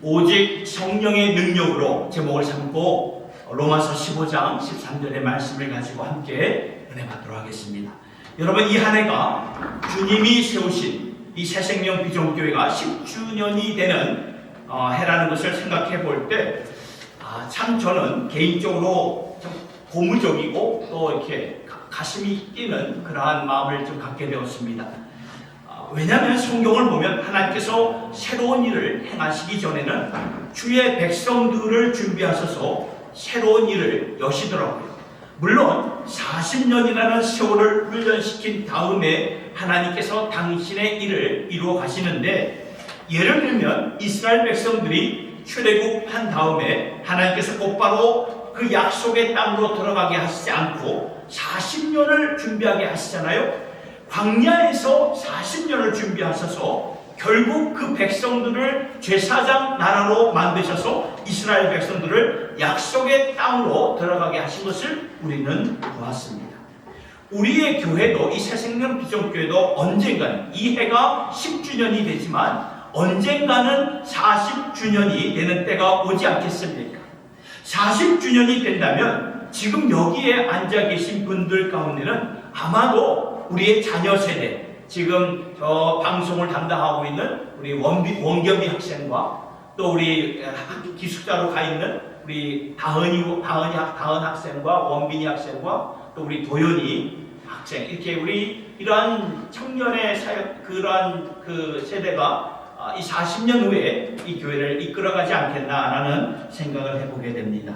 오직 성령의 능력으로 제목을 삼고 로마서 15장 13절의 말씀을 가지고 함께 은혜 받도록 하겠습니다. 여러분, 이 한 해가 주님이 세우신 이 새생명 비전교회가 10주년이 되는 해라는 것을 생각해 볼 때 참 저는 개인적으로 좀 고무적이고 또 이렇게 가슴이 뛰는 그러한 마음을 좀 갖게 되었습니다. 왜냐하면 성경을 보면 하나님께서 새로운 일을 행하시기 전에는 주의 백성들을 준비하셔서 새로운 일을 여시더라고요. 물론 40년이라는 세월을 훈련시킨 다음에 하나님께서 당신의 일을 이루어 가시는데, 예를 들면 이스라엘 백성들이 출애굽한 다음에 하나님께서 곧바로 그 약속의 땅으로 들어가게 하시지 않고 40년을 준비하게 하시잖아요. 광야에서 40년을 준비하셔서 결국 그 백성들을 제사장 나라로 만드셔서 이스라엘 백성들을 약속의 땅으로 들어가게 하신 것을 우리는 보았습니다. 우리의 교회도, 이 새생명 비전교회도 언젠가는, 이 해가 10주년이 되지만 언젠가는 40주년이 되는 때가 오지 않겠습니까? 40주년이 된다면 지금 여기에 앉아 계신 분들 가운데는 아마도 우리의 자녀 세대, 지금 저 방송을 담당하고 있는 우리 원겸이 학생과 또 우리 기숙사로 가 있는 우리 다은 학생과 원빈이 학생과 또 우리 도연이 학생, 이렇게 우리 이러한 청년의 그러한 그 세대가 이 40년 후에 이 교회를 이끌어가지 않겠나라는 생각을 해보게 됩니다.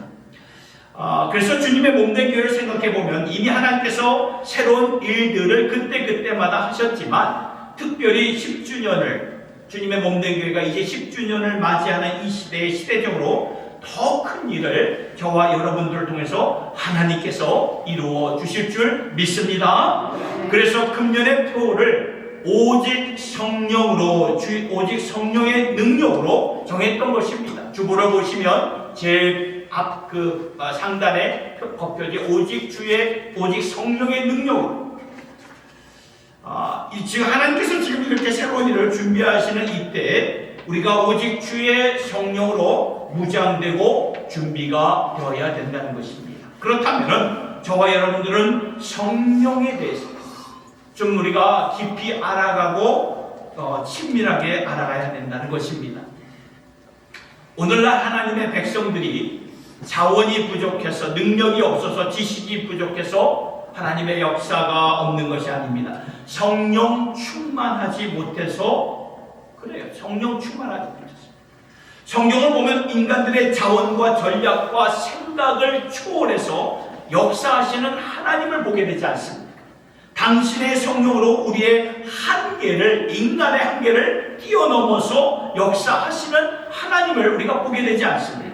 그래서 주님의 몸된 교회를 생각해보면 이미 하나님께서 새로운 일들을 그때마다 하셨지만, 특별히 10주년을, 주님의 몸된 교회가 이제 10주년을 맞이하는 이 시대에 시대적으로 더 큰 일을 저와 여러분들을 통해서 하나님께서 이루어 주실 줄 믿습니다. 그래서 금년의 표를 오직 성령으로, 오직 성령의 능력으로 정했던 것입니다. 주보를 보시면 제일 앞 상단에 겉표지 오직 성령의 능력으로. 지금 하나님께서 지금 이렇게 새로운 일을 준비하시는 이때 우리가 오직 주의 성령으로 무장되고 준비가 되어야 된다는 것입니다. 그렇다면 저와 여러분들은 성령에 대해서 좀 우리가 깊이 알아가고 친밀하게 알아가야 된다는 것입니다. 오늘날 하나님의 백성들이 자원이 부족해서, 능력이 없어서, 지식이 부족해서 하나님의 역사가 없는 것이 아닙니다. 성령 충만하지 못해서 그래요. 성령 충만하지 못해서. 성경을 보면 인간들의 자원과 전략과 생각을 초월해서 역사하시는 하나님을 보게 되지 않습니까? 당신의 성령으로 우리의 한계를, 인간의 한계를 뛰어넘어서 역사하시는 하나님을 우리가 보게 되지 않습니까?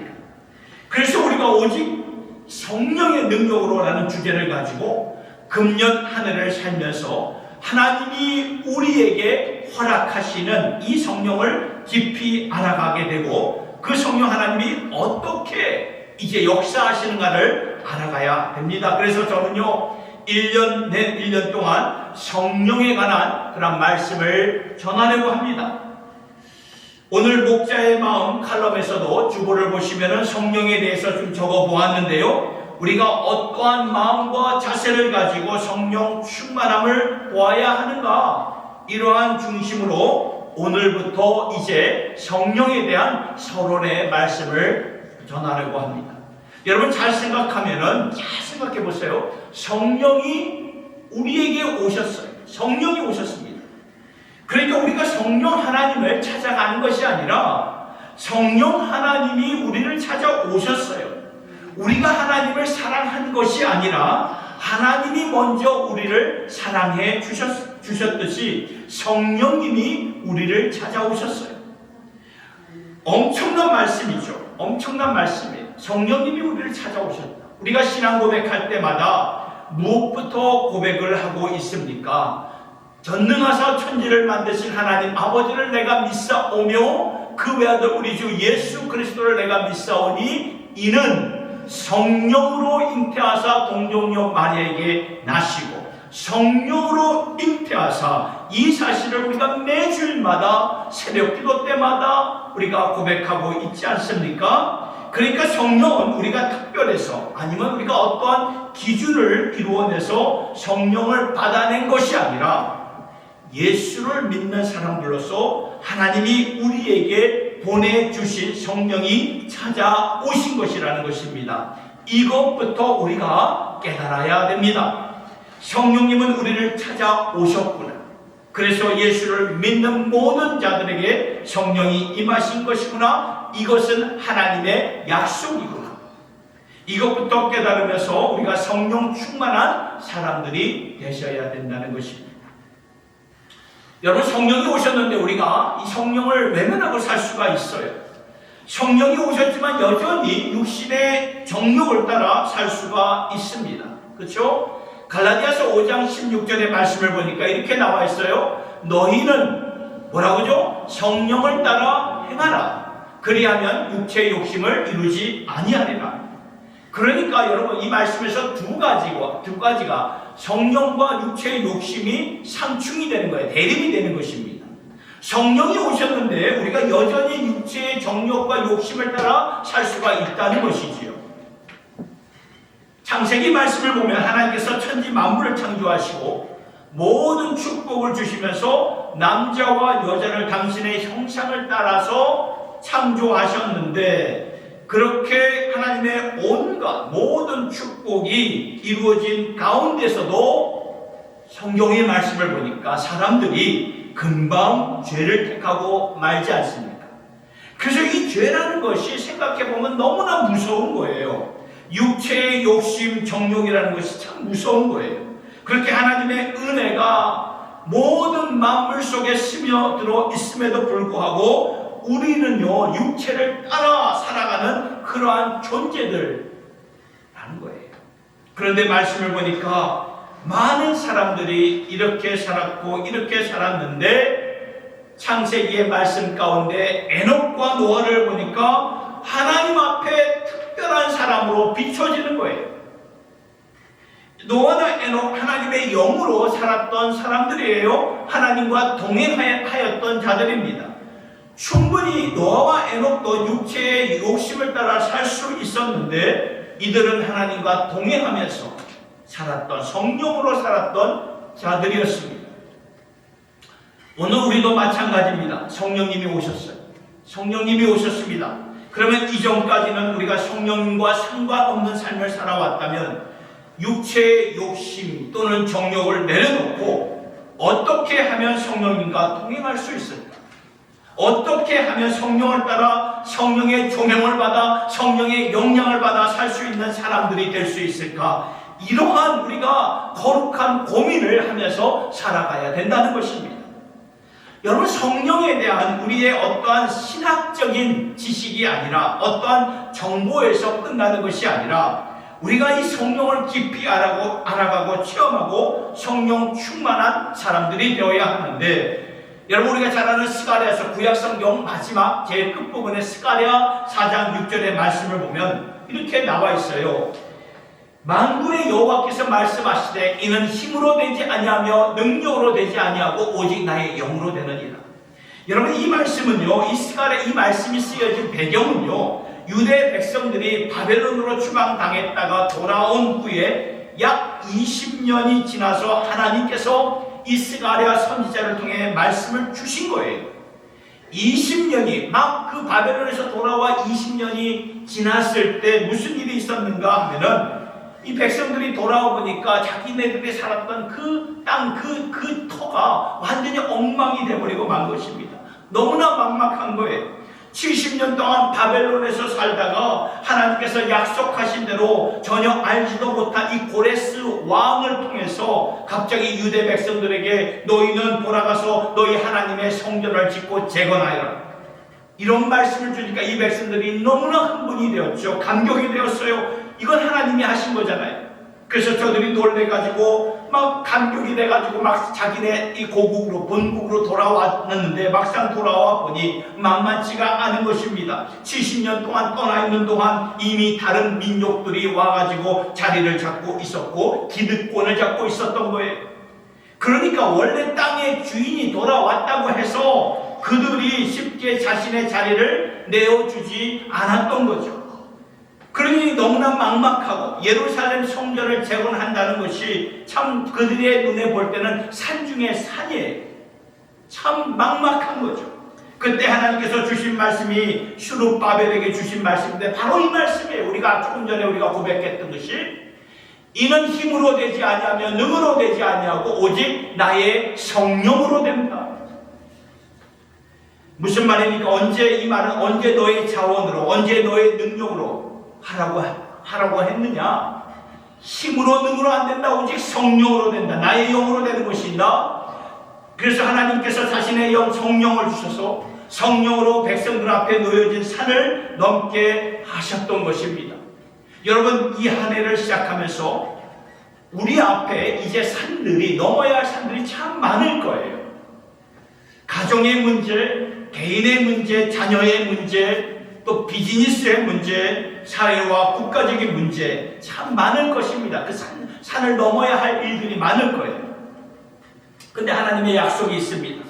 그래서 우리가 오직 성령의 능력으로라는 주제를 가지고 금년 한 해를 살면서 하나님이 우리에게 허락하시는 이 성령을 깊이 알아가게 되고, 그 성령 하나님이 어떻게 이제 역사하시는가를 알아가야 됩니다. 그래서 저는요, 1년 동안 성령에 관한 그런 말씀을 전하려고 합니다. 오늘 목자의 마음 칼럼에서도 주보를 보시면 성령에 대해서 좀 적어 보았는데요. 우리가 어떠한 마음과 자세를 가지고 성령 충만함을 보아야 하는가, 이러한 중심으로 오늘부터 이제 성령에 대한 서론의 말씀을 전하려고 합니다. 여러분, 잘 생각해 보세요. 성령이 우리에게 오셨어요. 성령이 오셨습니다. 그러니까 우리가 성령 하나님을 찾아가는 것이 아니라 성령 하나님이 우리를 찾아오셨어요. 우리가 하나님을 사랑한 것이 아니라 하나님이 먼저 우리를 사랑해 주셨듯이 성령님이 우리를 찾아오셨어요. 엄청난 말씀이죠. 엄청난 말씀이에요. 성령님이 우리를 찾아오셨다. 우리가 신앙 고백할 때마다 무엇부터 고백을 하고 있습니까? 전능하사 천지를 만드신 하나님 아버지를 내가 믿사오며 그 외아들 우리 주 예수 그리스도를 내가 믿사오니 이는 성령으로 잉태하사 동정녀 마리아에게 나시고 성령으로 잉태하사 이 사실을 우리가 매주일마다 새벽 기도 때마다 우리가 고백하고 있지 않습니까? 그러니까 성령은 우리가 특별해서 아니면 우리가 어떠한 기준을 이루어내서 성령을 받아낸 것이 아니라 예수를 믿는 사람들로서 하나님이 우리에게 보내주신 성령이 찾아오신 것이라는 것입니다. 이것부터 우리가 깨달아야 됩니다. 성령님은 우리를 찾아오셨구나. 그래서 예수를 믿는 모든 자들에게 성령이 임하신 것이구나. 이것은 하나님의 약속이구나. 이것부터 깨달으면서 우리가 성령 충만한 사람들이 되셔야 된다는 것입니다. 여러분, 성령이 오셨는데 우리가 이 성령을 외면하고 살 수가 있어요. 성령이 오셨지만 여전히 육신의 정욕을 따라 살 수가 있습니다. 그렇죠? 갈라디아서 5장 16절의 말씀을 보니까 이렇게 나와 있어요. 너희는 뭐라고죠? 성령을 따라 행하라. 그리하면 육체의 욕심을 이루지 아니하리라. 그러니까 여러분, 이 말씀에서 두 가지가 성령과 육체의 욕심이 상충이 되는 거예요. 대립이 되는 것입니다. 성령이 오셨는데 우리가 여전히 육체의 정욕과 욕심을 따라 살 수가 있다는 것이지요. 창세기 말씀을 보면 하나님께서 천지 만물을 창조하시고 모든 축복을 주시면서 남자와 여자를 당신의 형상을 따라서 창조하셨는데, 그렇게 하나님의 온갖 모든 축복이 이루어진 가운데서도 성경의 말씀을 보니까 사람들이 금방 죄를 택하고 말지 않습니까? 그래서 이 죄라는 것이 생각해보면 너무나 무서운 거예요. 육체의 욕심, 정욕이라는 것이 참 무서운 거예요. 그렇게 하나님의 은혜가 모든 만물 속에 스며들어 있음에도 불구하고 우리는요, 육체를 따라 살아가는 그러한 존재들라는 거예요. 그런데 말씀을 보니까 많은 사람들이 이렇게 살았고 이렇게 살았는데, 창세기의 말씀 가운데 에녹과 노아를 보니까 하나님 앞에 특별한 사람으로 비춰지는 거예요. 노아나 에녹, 하나님의 영으로 살았던 사람들이에요. 하나님과 동행하였던 자들입니다. 충분히 노아와 에녹도 육체의 욕심을 따라 살 수 있었는데 이들은 하나님과 동행하면서 살았던, 성령으로 살았던 자들이었습니다. 오늘 우리도 마찬가지입니다. 성령님이 오셨어요. 성령님이 오셨습니다. 그러면 이전까지는 우리가 성령님과 상관없는 삶을 살아왔다면 육체의 욕심 또는 정욕을 내려놓고 어떻게 하면 성령님과 동행할 수 있을까? 어떻게 하면 성령을 따라 성령의 조명을 받아 성령의 영향을 받아 살 수 있는 사람들이 될 수 있을까? 이러한 우리가 거룩한 고민을 하면서 살아가야 된다는 것입니다. 여러분, 성령에 대한 우리의 어떠한 신학적인 지식이 아니라 어떠한 정보에서 끝나는 것이 아니라 우리가 이 성령을 깊이 알아가고 체험하고 성령 충만한 사람들이 되어야 하는데, 여러분, 우리가 잘 아는 스가랴서 구약성경 마지막 제일 끝부분에 스가랴 4장 6절의 말씀을 보면 이렇게 나와 있어요. 만군의 여호와께서 말씀하시되 이는 힘으로 되지 아니하며 능력으로 되지 아니하고 오직 나의 영으로 되느니라. 여러분, 이 말씀은요, 이 스가랴 이 말씀이 쓰여진 배경은요, 유대 백성들이 바벨론으로 추방당했다가 돌아온 후에 약 20년이 지나서 하나님께서 이 스가랴 선지자를 통해 말씀을 주신 거예요. 20년이 막 그 바벨론에서 돌아와 20년이 지났을 때 무슨 일이 있었는가 하면은 이 백성들이 돌아오니까 자기네들이 살았던 그 땅, 그 터가 완전히 엉망이 되어버리고 만 것입니다. 너무나 막막한 거예요. 70년 동안 바벨론에서 살다가 하나님께서 약속하신 대로 전혀 알지도 못한 이 고레스 왕을 통해서 갑자기 유대 백성들에게 너희는 돌아가서 너희 하나님의 성전을 짓고 재건하여라, 이런 말씀을 주니까 이 백성들이 너무나 흥분이 되었죠. 감격이 되었어요. 이건 하나님이 하신 거잖아요. 그래서 저들이 놀래가지고 막 감격이 돼가지고 막 자기네 이 고국으로 본국으로 돌아왔는데 막상 돌아와 보니 만만치가 않은 것입니다. 70년 동안 떠나 있는 동안 이미 다른 민족들이 와가지고 자리를 잡고 있었고 기득권을 잡고 있었던 거예요. 그러니까 원래 땅의 주인이 돌아왔다고 해서 그들이 쉽게 자신의 자리를 내어주지 않았던 거죠. 그러니 너무나 막막하고 예루살렘 성전을 재건한다는 것이 참 그들의 눈에 볼 때는 산 중에 산이에요. 참 막막한 거죠. 그때 하나님께서 주신 말씀이 스룹바벨에게 주신 말씀인데 바로 이 말씀이에요. 우리가 조금 전에 우리가 고백했던 것이 이는 힘으로 되지 아니하며 능으로 되지 아니하고 오직 나의 성령으로 된다. 무슨 말입니까? 언제 이 말은 언제 너의 자원으로 언제 너의 능력으로 하라고 했느냐? 힘으로 능으로 안 된다. 오직 성령으로 된다. 나의 영으로 되는 것이다. 그래서 하나님께서 자신의 영 성령을 주셔서 성령으로 백성들 앞에 놓여진 산을 넘게 하셨던 것입니다. 여러분 이 한 해를 시작하면서 우리 앞에 이제 산들이 넘어야 할 산들이 참 많을 거예요. 가정의 문제, 개인의 문제, 자녀의 문제, 또 비즈니스의 문제, 사회와 국가적인 문제 참 많을 것입니다. 그 산을 넘어야 할 일들이 많을 거예요. 근데 하나님의 약속이 있습니다.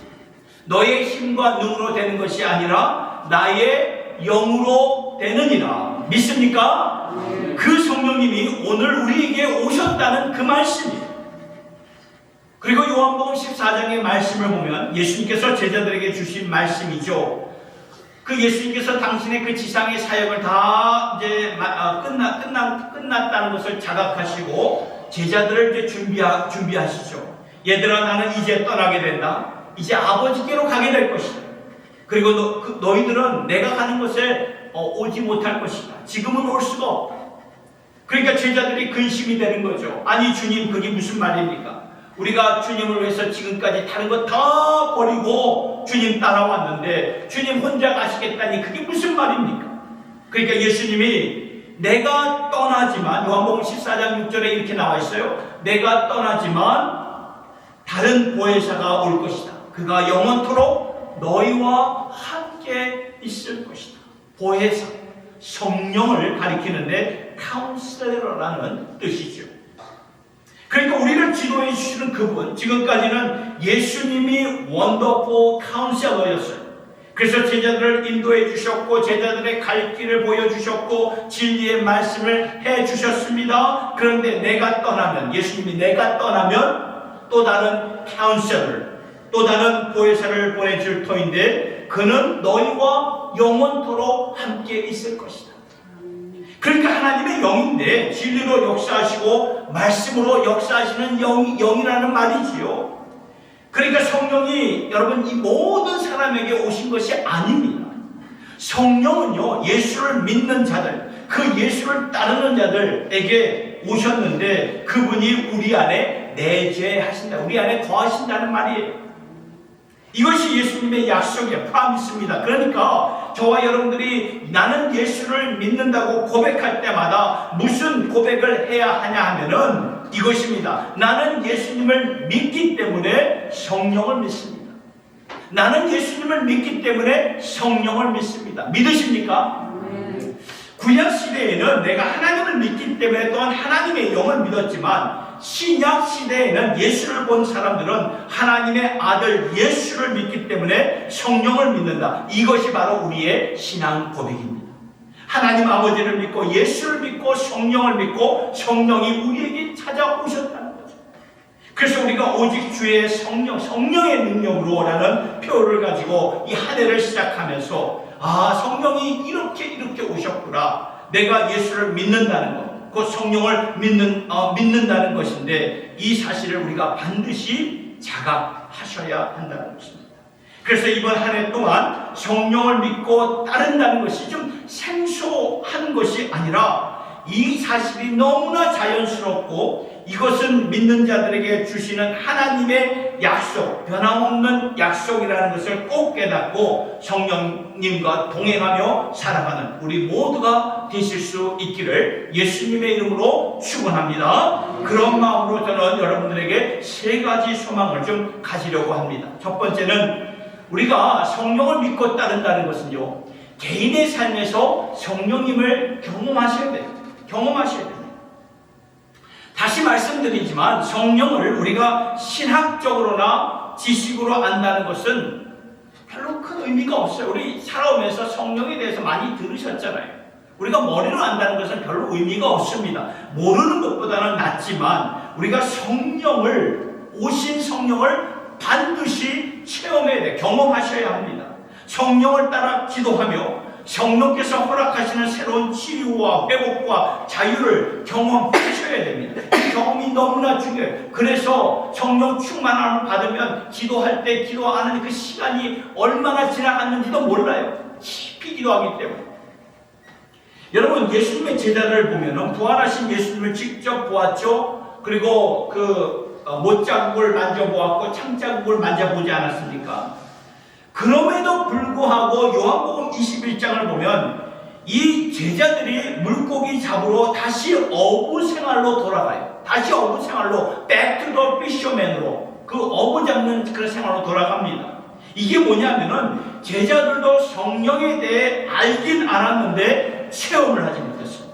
너의 힘과 능으로 되는 것이 아니라 나의 영으로 되느니라. 믿습니까? 그 성령님이 오늘 우리에게 오셨다는 그 말씀이에요. 그리고 요한복음 14장의 말씀을 보면 예수님께서 제자들에게 주신 말씀이죠. 그 예수님께서 당신의 그 지상의 사역을 다 이제 끝났다는 것을 자각하시고 제자들을 이제 준비하시죠. 얘들아 나는 이제 떠나게 된다. 이제 아버지께로 가게 될 것이다. 그리고 너희들은 내가 가는 곳에 오지 못할 것이다. 지금은 올 수가 없다. 그러니까 제자들이 근심이 되는 거죠. 아니 주님 그게 무슨 말입니까? 우리가 주님을 위해서 지금까지 다른 거 다 버리고 주님 따라왔는데 주님 혼자 가시겠다니 그게 무슨 말입니까? 그러니까 예수님이 내가 떠나지만 요한복음 14장 6절에 이렇게 나와 있어요. 내가 떠나지만 다른 보혜사가 올 것이다. 그가 영원토록 너희와 함께 있을 것이다. 보혜사, 성령을 가리키는데 카운셀러라는 뜻이죠. 그러니까 우리를 지도해 주시는 그분, 지금까지는 예수님이 원더풀 카운셀러였어요. 그래서 제자들을 인도해 주셨고 제자들의 갈 길을 보여주셨고 진리의 말씀을 해 주셨습니다. 그런데 내가 떠나면, 예수님이 내가 떠나면 또 다른 카운셀러, 또 다른 보혜사를 보내줄 터인데 그는 너희와 영원토록 함께 있을 것이다. 그러니까 하나님의 영인데 진리로 역사하시고 말씀으로 역사하시는 영이라는 말이지요. 그러니까 성령이 여러분 이 모든 사람에게 오신 것이 아닙니다. 성령은요 예수를 믿는 자들, 그 예수를 따르는 자들에게 오셨는데 그분이 우리 안에 내재하신다, 우리 안에 거하신다는 말이에요. 이것이 예수님의 약속이에요. 프라미스입니다. 그러니까 저와 여러분들이 나는 예수를 믿는다고 고백할 때마다 무슨 고백을 해야 하냐 하면은 이것입니다. 나는 예수님을 믿기 때문에 성령을 믿습니다. 나는 예수님을 믿기 때문에 성령을 믿습니다. 믿으십니까? 구약 시대에는 내가 하나님을 믿기 때문에 또한 하나님의 영을 믿었지만 신약 시대에는 예수를 본 사람들은 하나님의 아들 예수를 믿기 때문에 성령을 믿는다. 이것이 바로 우리의 신앙 고백입니다. 하나님 아버지를 믿고 예수를 믿고 성령을 믿고 성령이 우리에게 찾아오셨다는 거죠. 그래서 우리가 오직 주의 성령의 능력으로라는 표를 가지고 이 한 해를 시작하면서 성령이 이렇게 오셨구나. 내가 예수를 믿는다는 것. 그 성령을 믿는다는 것인데 이 사실을 우리가 반드시 자각하셔야 한다는 것입니다. 그래서 이번 한 해 동안 성령을 믿고 따른다는 것이 좀 생소한 것이 아니라 이 사실이 너무나 자연스럽고 이것은 믿는 자들에게 주시는 하나님의 약속, 변함없는 약속이라는 것을 꼭 깨닫고 성령님과 동행하며 살아가는 우리 모두가 되실 수 있기를 예수님의 이름으로 축원합니다. 그런 마음으로 저는 여러분들에게 세 가지 소망을 좀 가지려고 합니다. 첫 번째는 우리가 성령을 믿고 따른다는 것은요, 개인의 삶에서 성령님을 경험하셔야 돼요. 경험하셔야 돼요. 다시 말씀드리지만 성령을 우리가 신학적으로나 지식으로 안다는 것은 별로 큰 의미가 없어요. 우리 살아오면서 성령에 대해서 많이 들으셨잖아요. 우리가 머리로 안다는 것은 별로 의미가 없습니다. 모르는 것보다는 낫지만 우리가 오신 성령을 반드시 체험해야 돼요. 경험하셔야 합니다. 성령을 따라 기도하며 성령께서 허락하시는 새로운 치유와 회복과 자유를 경험하셔야 됩니다. 이 경험이 너무나 중요해요. 그래서 성령 충만함을 받으면 기도할 때 기도하는 그 시간이 얼마나 지나갔는지도 몰라요. 깊이 기도하기 때문에. 여러분, 예수님의 제자들을 보면 부활하신 예수님을 직접 보았죠. 그리고 못자국을 만져보았고 창자국을 만져보지 않았습니까? 그럼에도 불구하고 요한복음 21장을 보면 이 제자들이 물고기 잡으러 다시 어부 생활로 돌아가요. 다시 어부 생활로 back to the fisherman으로 그 어부 잡는 그런 생활로 돌아갑니다. 이게 뭐냐면은 제자들도 성령에 대해 알긴 알았는데 체험을 하지 못했어요.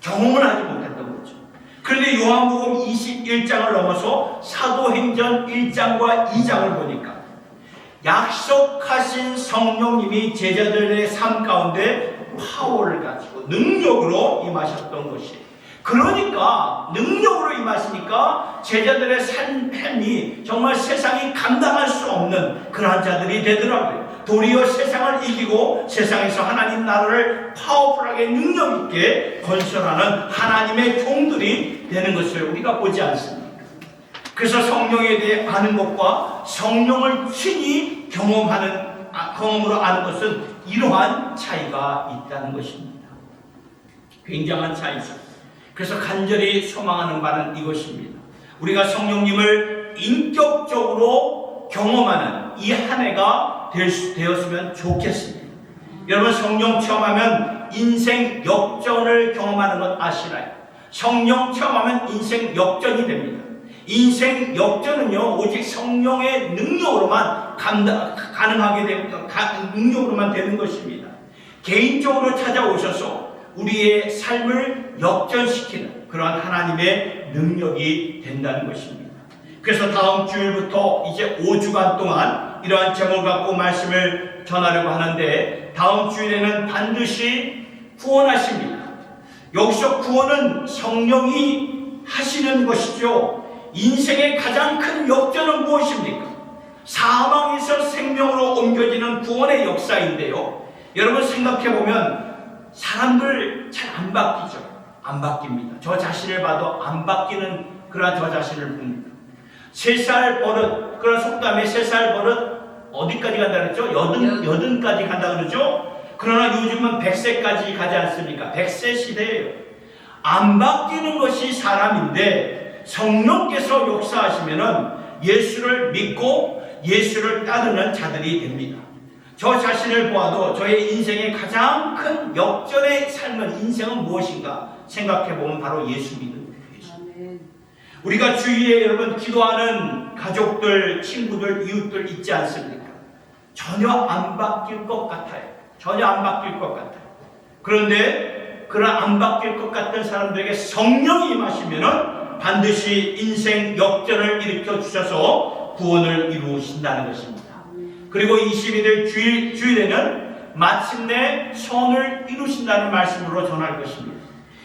경험을 하지 못했던 거죠. 그런데 요한복음 21장을 넘어서 사도행전 1장과 2장을 보니까 약속하신 성령님이 제자들의 삶 가운데 파워를 가지고 능력으로 임하셨던 것이, 그러니까 능력으로 임하시니까 제자들의 삶이 정말 세상이 감당할 수 없는 그러한 자들이 되더라고요. 도리어 세상을 이기고 세상에서 하나님 나라를 파워풀하게 능력 있게 건설하는 하나님의 종들이 되는 것을 우리가 보지 않습니다. 그래서 성령에 대해 아는 것과 성령을 친히 경험으로 아는 것은 이러한 차이가 있다는 것입니다. 굉장한 차이죠. 그래서 간절히 소망하는 바는 이것입니다. 우리가 성령님을 인격적으로 경험하는 이 한 해가 되었으면 좋겠습니다. 여러분, 성령 체험하면 인생 역전을 경험하는 것 아시나요? 성령 체험하면 인생 역전이 됩니다. 인생 역전은요, 오직 성령의 능력으로만 가능하게 됩니다. 능력으로만 되는 것입니다. 개인적으로 찾아오셔서 우리의 삶을 역전시키는 그러한 하나님의 능력이 된다는 것입니다. 그래서 다음 주일부터 이제 5주간 동안 이러한 제목을 갖고 말씀을 전하려고 하는데, 다음 주일에는 반드시 구원하십니다. 여기서 구원은 성령이 하시는 것이죠. 인생의 가장 큰 역전은 무엇입니까? 사망에서 생명으로 옮겨지는 구원의 역사인데요. 여러분, 생각해보면 사람들 잘 안 바뀌죠. 안 바뀝니다. 저 자신을 봐도 안 바뀌는 그러한 저 자신을 봅니다. 3살 버릇, 그런 속담에 3살 버릇 어디까지 간다 그랬죠? 여든까지 간다 그러죠? 그러나 요즘은 100세까지 가지 않습니까? 100세 시대예요. 안 바뀌는 것이 사람인데 성령께서 역사하시면은 예수를 믿고 예수를 따르는 자들이 됩니다. 저 자신을 보아도 저의 인생의 가장 큰 역전의 삶은, 인생은 무엇인가 생각해보면 바로 예수 믿는 거예요. 우리가 주위에 여러분 기도하는 가족들, 친구들, 이웃들 있지 않습니까? 전혀 안 바뀔 것 같아요. 전혀 안 바뀔 것 같아요. 그런데 그런 안 바뀔 것 같은 사람들에게 성령이 임하시면은 반드시 인생 역전을 일으켜 주셔서 구원을 이루신다는 것입니다. 그리고 22일 주일에는 마침내 선을 이루신다는 말씀으로 전할 것입니다.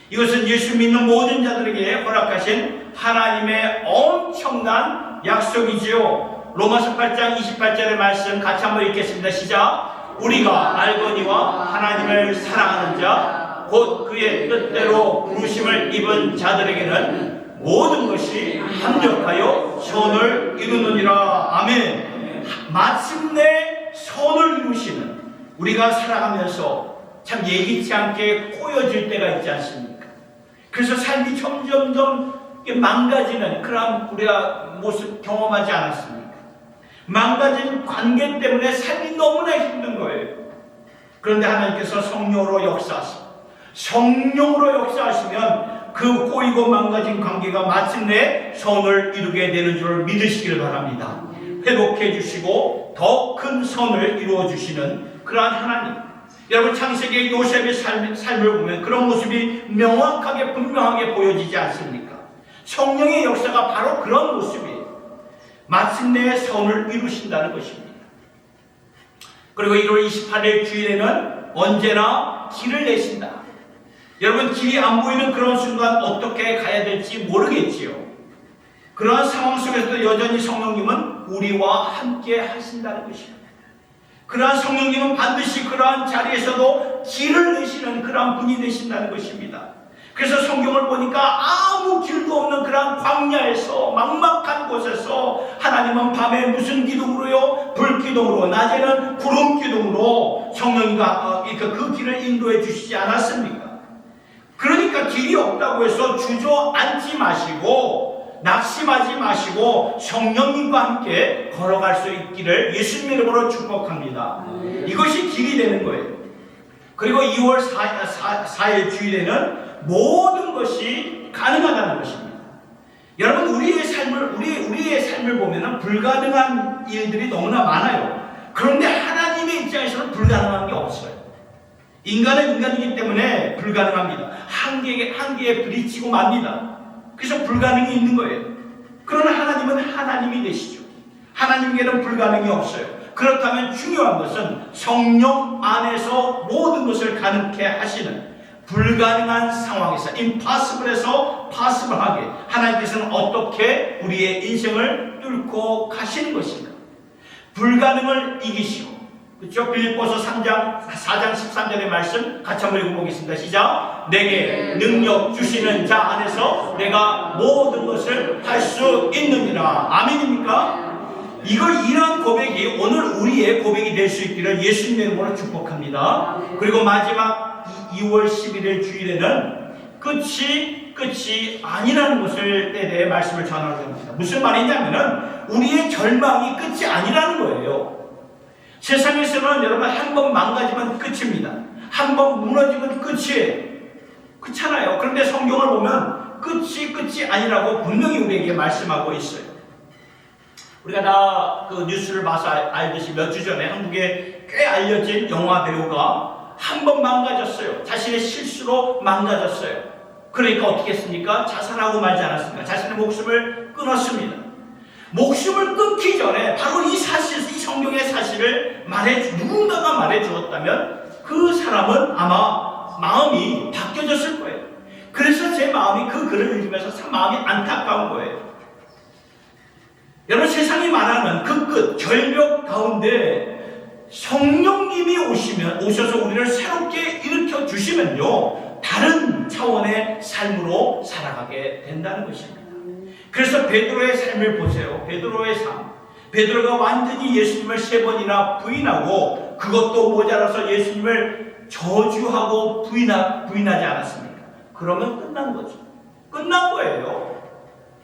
이것은 예수 믿는 모든 자들에게 허락하신 하나님의 엄청난 약속이지요. 로마서 8장 28절의 말씀 같이 한번 읽겠습니다. 시작. 우리가 알거니와 하나님을 사랑하는 자, 곧 그의 뜻대로 부르심을 입은 자들에게는 모든 것이 합력하여 선을 이루느니라. 아멘. 마침내 선을 이루시는, 우리가 살아가면서 참 예기치 않게 꼬여질 때가 있지 않습니까? 그래서 삶이 점점점 망가지는 그런 우리가 모습 경험하지 않았습니까? 망가진 관계 때문에 삶이 너무나 힘든 거예요. 그런데 하나님께서 성령으로 역사하시고, 성령으로 역사하시면 그 꼬이고 망가진 관계가 마침내 선을 이루게 되는 줄 믿으시기를 바랍니다. 회복해 주시고 더 큰 선을 이루어 주시는 그러한 하나님. 여러분, 창세기 요셉의 삶을 보면 그런 모습이 명확하게 분명하게 보여지지 않습니까? 성령의 역사가 바로 그런 모습이에요. 마침내 선을 이루신다는 것입니다. 그리고 1월 28일 주일에는 언제나 길을 내신다. 여러분, 길이 안 보이는 그런 순간 어떻게 가야 될지 모르겠지요. 그러한 상황 속에서도 여전히 성령님은 우리와 함께 하신다는 것입니다. 그러한 성령님은 반드시 그러한 자리에서도 길을 내시는 그러한 분이 되신다는 것입니다. 그래서 성경을 보니까 아무 길도 없는 그러한 광야에서, 막막한 곳에서 하나님은 밤에 무슨 기둥으로요? 불기둥으로, 낮에는 구름 기둥으로 성령님과 그 길을 인도해 주시지 않았습니까? 그러니까 길이 없다고 해서 주저앉지 마시고 낙심하지 마시고 성령님과 함께 걸어갈 수 있기를 예수님의 이름으로 축복합니다. 이것이 길이 되는 거예요. 그리고 2월 4일 주일에는 모든 것이 가능하다는 것입니다. 여러분, 우리의 삶을 보면은 불가능한 일들이 너무나 많아요. 그런데 하나님의 입장에서는 불가능한 게 없어요. 인간은 인간이기 때문에 불가능합니다. 한계에 부딪히고 맙니다. 그래서 불가능이 있는 거예요. 그러나 하나님은 하나님이 되시죠. 하나님께는 불가능이 없어요. 그렇다면 중요한 것은 성령 안에서 모든 것을 가능케 하시는, 불가능한 상황에서 impossible에서 possible하게 하나님께서는 어떻게 우리의 인생을 뚫고 가시는 것인가. 불가능을 이기시고, 그렇죠? 빌립보서 4장 13절의 말씀 같이 한번 읽어보겠습니다. 시작. 내게 능력 주시는 자 안에서 내가 모든 것을 할 수 있느니라. 아멘입니까? 이런 고백이 오늘 우리의 고백이 될 수 있기를 예수님의 이름으로 축복합니다. 그리고 마지막 2월 11일 주일에는 끝이 아니라는 것을 대해 말씀을 전하려 합니다. 무슨 말이냐면은 우리의 절망이 끝이 아니라는 거예요. 세상에서는 여러분 한 번 망가지면 끝입니다. 한 번 무너지면 끝이에요. 그렇잖아요. 그런데 성경을 보면 끝이 아니라고 분명히 우리에게 말씀하고 있어요. 우리가 다 그 뉴스를 봐서 알듯이 몇 주 전에 한국에 꽤 알려진 영화 배우가 한 번 망가졌어요. 자신의 실수로 망가졌어요. 그러니까 어떻게 했습니까? 자살하고 말지 않았습니까? 자신의 목숨을 끊었습니다. 목숨을 끊기 전에 바로 이 성경의 사실을 누군가가 말해주었다면 그 사람은 아마 마음이 바뀌어졌을 거예요. 그래서 제 마음이 그 글을 읽으면서 참 마음이 안타까운 거예요. 여러분, 세상이 말하는 그 끝, 절벽 가운데 성령님이 오셔서 우리를 새롭게 일으켜 주시면요, 다른 차원의 삶으로 살아가게 된다는 것입니다. 그래서 베드로의 삶을 보세요. 베드로의 삶. 베드로가 완전히 예수님을 3번이나 부인하고 그것도 모자라서 예수님을 저주하고 부인하지 않았습니까? 그러면 끝난 거죠. 끝난 거예요.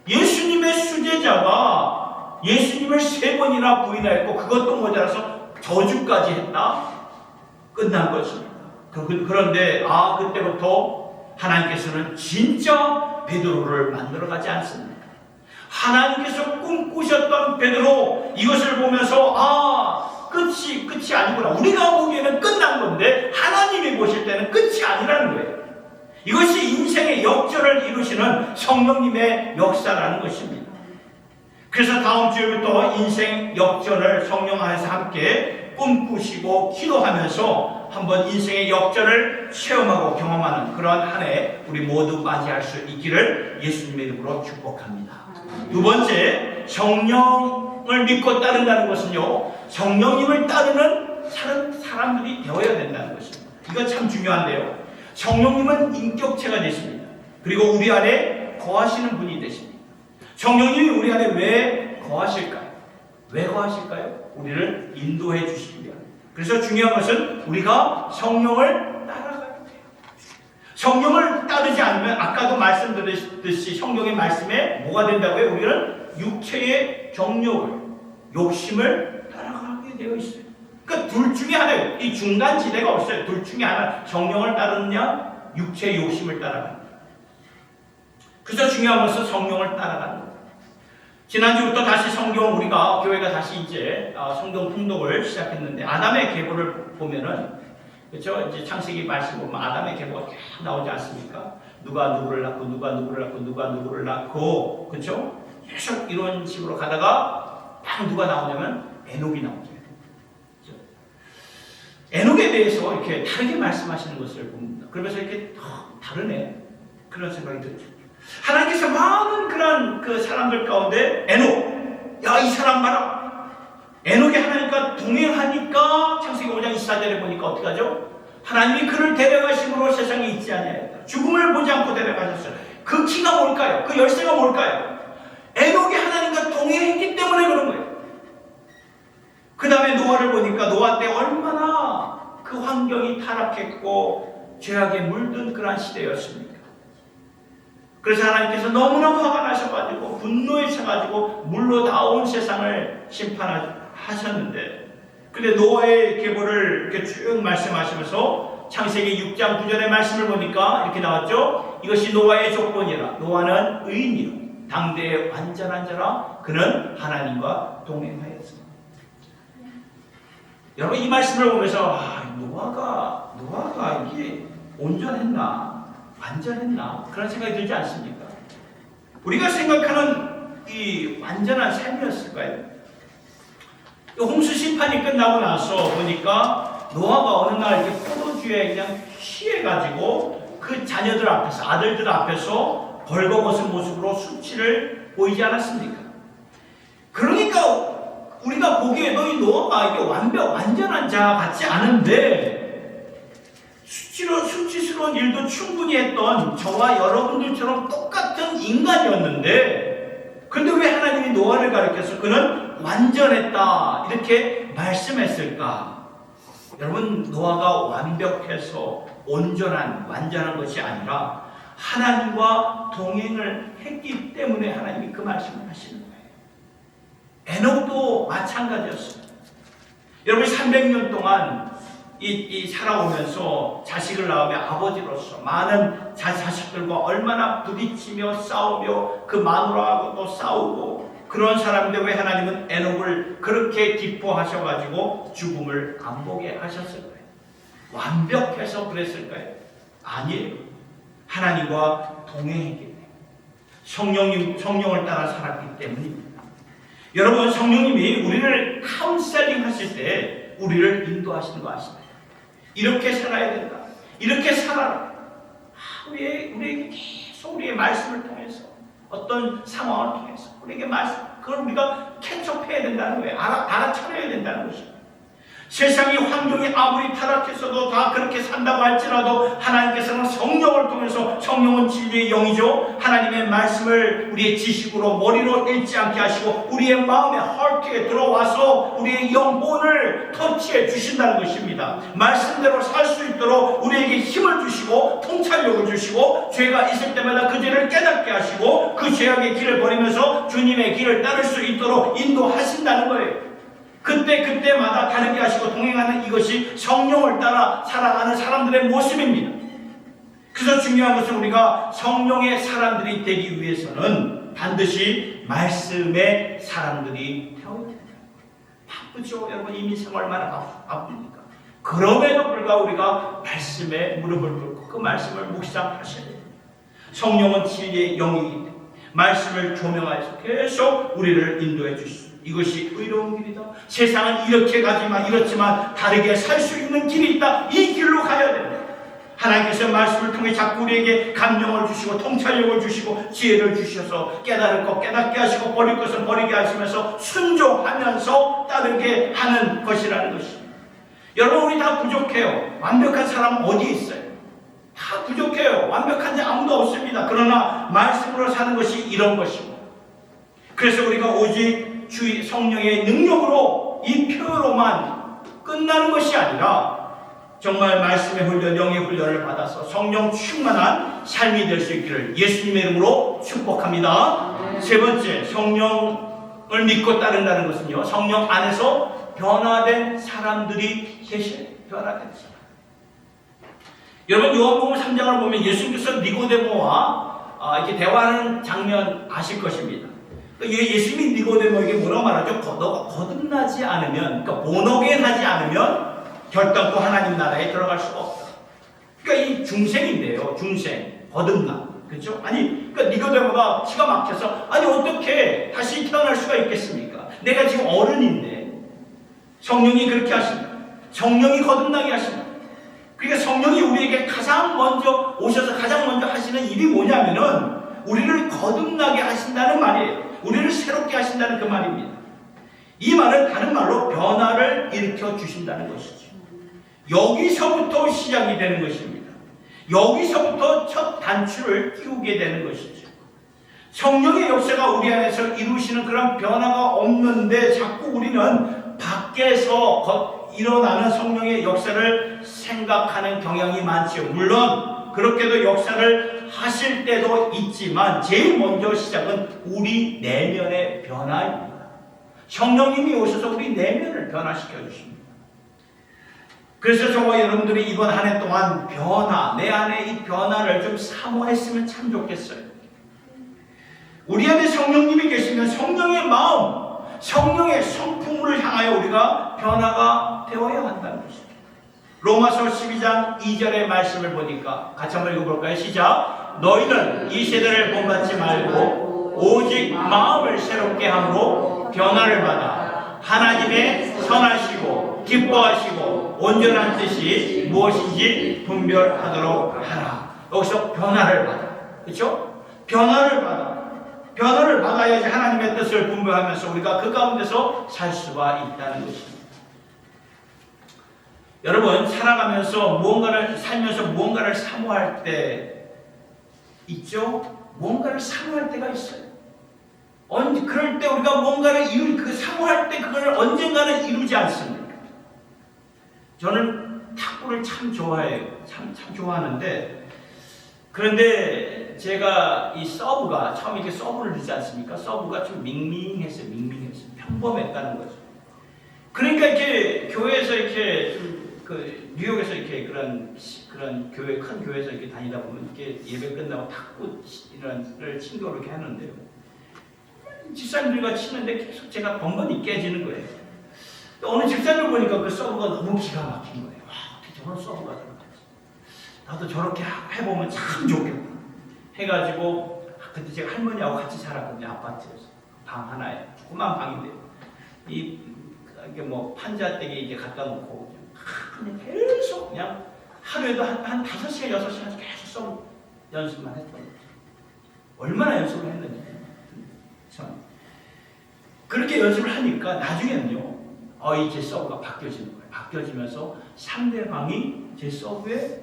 예수님의 수제자가 예수님을 3번이나 부인하였고 그것도 모자라서 저주까지 했다? 끝난 것입니다. 그런데 그때부터 하나님께서는 진짜 베드로를 만들어가지 않습니다. 하나님께서 꿈꾸셨던 베드로, 이것을 보면서 끝이 아니구나. 우리가 보기에는 끝난 건데 하나님이 보실 때는 끝이 아니라는 거예요. 이것이 인생의 역전을 이루시는 성령님의 역사라는 것입니다. 그래서 다음 주부터 인생 역전을 성령 안에서 함께 꿈꾸시고 기도하면서 한번 인생의 역전을 체험하고 경험하는 그런 한 해 우리 모두 맞이할 수 있기를 예수님의 이름으로 축복합니다. 두 번째, 성령을 믿고 따른다는 것은요, 성령님을 따르는 사람들이 되어야 된다는 것입니다. 이거 참 중요한데요. 성령님은 인격체가 되십니다. 그리고 우리 안에 거하시는 분이 되십니다. 성령님이 우리 안에 왜 거하실까요? 왜 거하실까요? 우리를 인도해 주시기 위함. 그래서 중요한 것은 우리가 성령을 따라가야 돼요. 성령을 따르지 않으면 아까도 말씀드렸듯이 성경의 말씀에 뭐가 된다고요? 우리는 육체의 정욕을, 욕심을 따라가게 되어 있어요. 그러니까 둘 중에 하나예요. 이 중간 지대가 없어요. 둘 중에 하나. 성령을 따르느냐, 육체의 욕심을 따라가는 거예요. 그래서 중요한 것은 성령을 따라가는 거예요. 지난주부터 다시 성경, 우리가 교회가 다시 이제 성경 통독을 시작했는데, 아담의 계보를 보면은, 그렇죠? 이제 창세기 말씀 보면 아담의 계보가 쫙 나오지 않습니까? 누가 누구를 낳고, 누가 누구를 낳고, 누가 누구를 낳고, 그렇죠? 계속 이런 식으로 가다가 딱 누가 나오냐면 에녹이 나오죠. 그렇죠? 에녹에 대해서 이렇게 다르게 말씀하시는 것을 봅니다. 그러면서 이렇게 다르네, 그런 생각이 들죠. 하나님께서 많은 그런 그 사람들 가운데 에녹, 야, 이 사람 봐라. 에녹이 하나님과 동행하니까 창세기 5장 24절에 보니까 어떻게 하죠? 하나님이 그를 데려가심으로 세상에 있지 아니하였다. 죽음을 보지 않고 데려가셨어요. 그 키가 뭘까요? 그 열쇠가 뭘까요? 에녹이 하나님과 동행했기 때문에 그런 거예요. 그 다음에 노아를 보니까 노아 때 얼마나 그 환경이 타락했고 죄악에 물든 그러한 시대였습니까? 그래서 하나님께서 너무나 화가 나셔가지고 분노에 차가지고 물로 다 온 세상을 심판하셨는데, 근데 노아의 계보를 이렇게 쭉 말씀하시면서 창세기 6장 9절의 말씀을 보니까 이렇게 나왔죠. 이것이 노아의 조건이라. 노아는 의인이라. 당대의 완전한 자라. 그는 하나님과 동행하였습니다. 여러분, 이 말씀을 보면서 노아가 이게 온전했나? 완전했나? 그런 생각이 들지 않습니까? 우리가 생각하는 이 완전한 삶이었을까요? 홍수 심판이 끝나고 나서 보니까 노아가 어느 날 이렇게 포도주에 그냥 취해가지고 그 자녀들 앞에서, 아들들 앞에서 벌거벗은 모습으로 수치를 보이지 않았습니까? 그러니까 우리가 보기에도 이 노아가 이게 완전한 자 같지 않은데, 수치스러운 일도 충분히 했던 저와 여러분들처럼 똑같은 인간이었는데, 근데 왜 하나님이 노아를 가리켜서 그는 완전했다 이렇게 말씀했을까? 여러분, 노아가 완벽해서 완전한 것이 아니라 하나님과 동행을 했기 때문에 하나님이 그 말씀을 하시는 거예요. 에녹도 마찬가지였습니다. 여러분, 300년 동안 살아오면서 자식을 낳으며 아버지로서 많은 자식들과 얼마나 부딪히며 싸우며 그 마누라하고도 싸우고 그런 사람인데, 왜 하나님은 에녹을 그렇게 기뻐하셔가지고 죽음을 안 보게 하셨을까요? 완벽해서 그랬을까요? 아니에요. 하나님과 동행했기 때문에, 성령을 따라 살았기 때문입니다. 여러분, 성령님이 우리를 카운셀링 하실 때 우리를 인도하시는 거 아십니까? 이렇게 살아야 된다. 이렇게 살아라. 우리에게 계속 우리의 말씀을 통해서, 어떤 상황을 통해서 우리에게 그걸 우리가 캐치업해야 된다는 거예요. 알아차려야 된다는 것입니다. 세상의 환경이 아무리 타락했어도 다 그렇게 산다고 할지라도 하나님께서는 성령을 통해서, 성령은 진리의 영이죠, 하나님의 말씀을 우리의 지식으로 머리로 읽지 않게 하시고 우리의 마음의 헐트에 들어와서 우리의 영혼을 터치해 주신다는 것입니다. 말씀대로 살 수 있도록 우리에게 힘을 주시고 통찰력을 주시고, 죄가 있을 때마다 그 죄를 깨닫게 하시고 그 죄악의 길을 버리면서 주님의 길을 따를 수 있도록 인도하신다는 거예요. 그때마다 다르게 하시고 동행하는, 이것이 성령을 따라 살아가는 사람들의 모습입니다. 그래서 중요한 것은 우리가 성령의 사람들이 되기 위해서는 반드시 말씀의 사람들이 되어야 됩니다. 바쁘죠? 여러분, 이민생 얼마나 바쁩니까? 그럼에도 불구하고 우리가 말씀에 무릎을 꿇고 그 말씀을 묵상하셔야 됩니다. 성령은 진리의 영이기 때문에 말씀을 조명하여서 계속 우리를 인도해 주시죠. 이것이 의로운 길이다. 세상은 이렇게 가지만 이렇지만 다르게 살 수 있는 길이 있다. 이 길로 가야 됩니다. 하나님께서 말씀을 통해 자꾸 우리에게 감명을 주시고 통찰력을 주시고 지혜를 주셔서 깨달을 것 깨닫게 하시고 버릴 것은 버리게 하시면서 순종하면서 따르게 하는 것이라는 것입니다. 여러분, 우리 다 부족해요. 완벽한 사람은 어디 있어요? 다 부족해요. 완벽한 자 아무도 없습니다. 그러나 말씀으로 사는 것이 이런 것입니다. 그래서 우리가 오직 성령의 능력으로 이 표로만 끝나는 것이 아니라 정말 말씀의 훈련, 영의 훈련을 받아서 성령 충만한 삶이 될 수 있기를 예수님의 이름으로 축복합니다. 세 번째, 성령을 믿고 따른다는 것은요, 성령 안에서 변화된 사람들이 계셔요. 변화된 사람. 여러분, 요한복음 3장을 보면 예수님께서 니고데모와 이렇게 대화하는 장면 아실 것입니다. 예수님이 니고데모에게 뭐라고 말하죠? 너가 거듭나지 않으면, 그러니까 본어겐하지 않으면 결단코 하나님 나라에 들어갈 수가 없다. 그러니까 이 중생인데요, 중생, 거듭나, 그렇죠? 아니, 그러니까 니고데모가 기가 막혀서 아니 어떻게 다시 태어날 수가 있겠습니까? 내가 지금 어른인데 성령이 그렇게 하신다. 성령이 거듭나게 하신다. 그러니까 성령이 우리에게 가장 먼저 오셔서 가장 먼저 하시는 일이 뭐냐면은 우리를 거듭나게 하신다는 말이에요. 우리를 새롭게 하신다는 그 말입니다. 이 말은 다른 말로 변화를 일으켜 주신다는 것이죠. 여기서부터 시작이 되는 것입니다. 여기서부터 첫 단추를 끼우게 되는 것이죠. 성령의 역사가 우리 안에서 이루시는 그런 변화가 없는데 자꾸 우리는 밖에서 일어나는 성령의 역사를 생각하는 경향이 많죠. 물론 그렇게도 역사를 하실 때도 있지만 제일 먼저 시작은 우리 내면의 변화입니다. 성령님이 오셔서 우리 내면을 변화시켜 주십니다. 그래서 저와 여러분들이 이번 한 해 동안 변화, 내 안에 이 변화를 좀 사모했으면 참 좋겠어요. 우리 안에 성령님이 계시면 성령의 마음, 성령의 성품을 향하여 우리가 변화가 되어야 한다는 것입니다. 로마서 12장 2절의 말씀을 보니까 같이 한번 읽어볼까요? 시작! 너희는 이 세대를 본받지 말고 오직 마음을 새롭게 함으로 변화를 받아 하나님의 선하시고 기뻐하시고 온전한 뜻이 무엇인지 분별하도록 하라. 여기서 변화를 받아. 그렇죠? 변화를 받아. 변화를 받아야지 하나님의 뜻을 분별하면서 우리가 그 가운데서 살 수가 있다는 것입니다. 여러분, 살아가면서 살면서 무언가를 사모할 때 있죠? 무언가를 사모할 때가 있어요. 그럴 때 우리가 뭔가를 사모할 때 그걸 언젠가는 이루지 않습니까? 저는 탁구를 참 좋아해요. 참 좋아하는데, 그런데 제가 이 서브가 처음에 이렇게 서브를 넣지 않습니까? 서브가 좀 밍밍했어요. 평범했다는 거죠. 그러니까 이렇게 교회에서 이렇게 뉴욕에서 이렇게 그런 교회, 큰 교회에서 이렇게 다니다 보면 이렇게 예배 끝나고 탁구 이런을 친교를 이렇게 하는데요. 집사님들과 치는데 계속 제가 번번이 깨지는 거예요. 또 어느 집사님을 보니까 그 서브가 너무 기가 막힌 거예요. 와, 어떻게 저런 서브가 들어가지? 나도 저렇게 해보면 참 좋겠다. 해가지고 그때 제가 할머니하고 같이 살았거든요. 아파트에서 방 하나에 조그만 방인데 이게 뭐 판자대기 이게 갖다 놓고 그냥 계속 그냥 하루에도 한 5시간 6시간 계속 서브 연습만 했던 거죠. 얼마나 연습을 했는지. 참 그렇게 연습을 하니까 나중에는요, 제 서브가 바뀌어지는 거예요. 바뀌어지면서 상대방이 제 서브에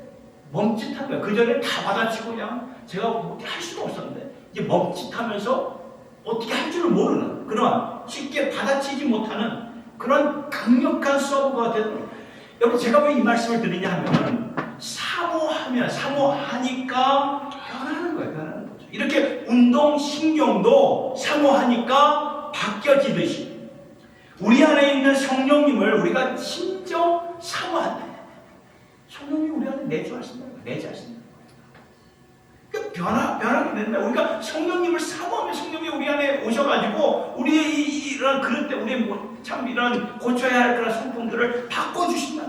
멈칫한 거예요. 그 전에 다 받아치고 그냥 제가 어떻게 할 수가 없었는데 이제 멈칫하면서 어떻게 할 줄을 모르는 그런 쉽게 받아치지 못하는 그런 강력한 서브가 되는 거예요. 여러분, 제가 왜 이 말씀을 드리냐 하면 사모하니까 변하는 거예요. 변하는 거죠. 이렇게 운동신경도 사모하니까 바뀌어지듯이 우리 안에 있는 성령님을 우리가 진정 사모한다. 성령님이 우리 안에 내주하신다는 거예요. 내주하신다는 거예요. 그러니까 변하게 된다. 우리가 성령님을 사모하면 성령이 우리 안에 오셔가지고 우리의 이런 그릇 때 우리의 참 이런 고쳐야 할 그런 성품들을 바꿔주신다.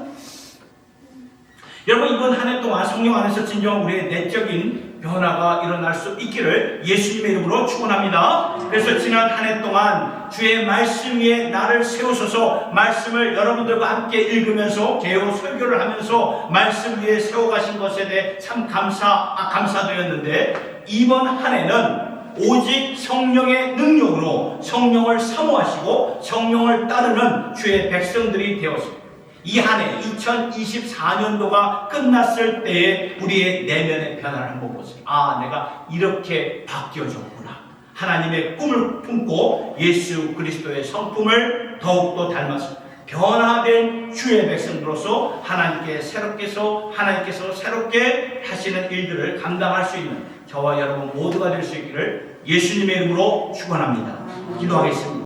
여러분, 이번 한 해 동안 성령 안에서 진정 우리의 내적인 변화가 일어날 수 있기를 예수님의 이름으로 축원합니다. 그래서 지난 한 해 동안 주의 말씀 위에 나를 세우소서 말씀을 여러분들과 함께 읽으면서 개요 설교를 하면서 말씀 위에 세워가신 것에 대해 참 감사드렸는데 이번 한 해는 오직 성령의 능력으로 성령을 사모하시고 성령을 따르는 주의 백성들이 되었습니다. 이 한 해 2024년도가 끝났을 때에 우리의 내면의 변화를 한번 보세요. 내가 이렇게 바뀌어졌구나. 하나님의 꿈을 품고 예수 그리스도의 성품을 더욱더 닮아서 변화된 주의 백성으로서 하나님께서 새롭게 하시는 일들을 감당할 수 있는 저와 여러분 모두가 될 수 있기를 예수님의 이름으로 축원합니다. 기도하겠습니다.